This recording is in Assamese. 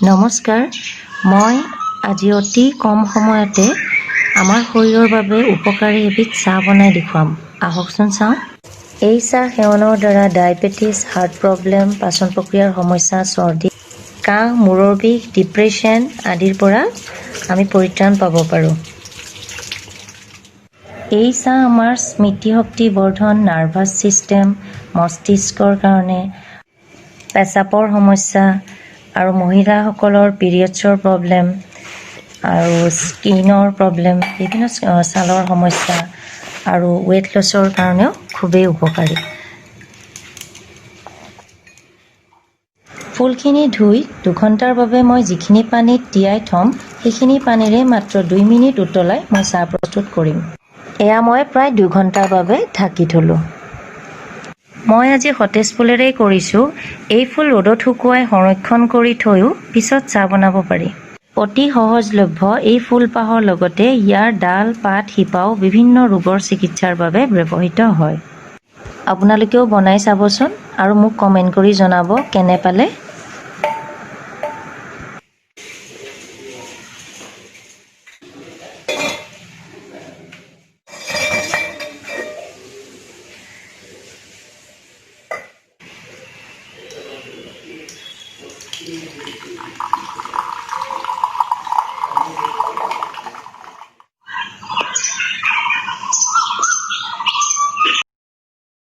নমস্কাৰ, মই আজি অতি কম সময়তে আমাৰ শৰীৰৰ বাবে উপকাৰী এবিধ চাহ বনাই দেখুৱাম। আহকচোন চাওঁ। এই চাহ সেৱনৰ দ্বাৰা ডায়েবেটিছ, হাৰ্ট প্ৰব্লেম, পাচন প্ৰক্ৰিয়াৰ সমস্যা, চৰ্দি, কাহ, মূৰৰ বিষ, ডিপ্ৰেশ্যন আদিৰ পৰা আমি পৰিত্ৰাণ পাব পাৰোঁ। এই চাহ আমাৰ স্মৃতিশক্তি বৰ্ধন, নাৰ্ভাছ ছিষ্টেম, মস্তিষ্কৰ কাৰণে, পেচাবৰ সমস্যা আৰু মহিলাসকলৰ পিৰিয়ডছৰ প্ৰব্লেম আৰু স্কিনৰ প্ৰব্লেম, বিভিন্ন ছালৰ সমস্যা আৰু ৱেইট লছৰ কাৰণেও খুবেই উপকাৰী। ফুলখিনি ধুই 2 ঘণ্টাৰ বাবে মই যিখিনি পানীত তিয়াই থ'ম, সেইখিনি পানীৰে মাত্ৰ 2 মিনিট উতলাই মই চাহ প্ৰস্তুত কৰিম। এয়া মই প্ৰায় 2 ঘণ্টাৰ বাবে ঢাকি থ'লোঁ। মই আজি সতেজ ফুলেৰেই কৰিছোঁ। এই ফুল ৰ'দত শুকুৱাই সংৰক্ষণ কৰি থৈও পিছত চাহ বনাব পাৰি। অতি সহজলভ্য এই ফুলপাহৰ লগতে ইয়াৰ ডাল, পাত, শিপাও বিভিন্ন ৰোগৰ চিকিৎসাৰ বাবে ব্যৱহৃত হয়। আপোনালোকেও বনাই চাবচোন আৰু মোক কমেণ্ট কৰি জনাব কেনে পালে।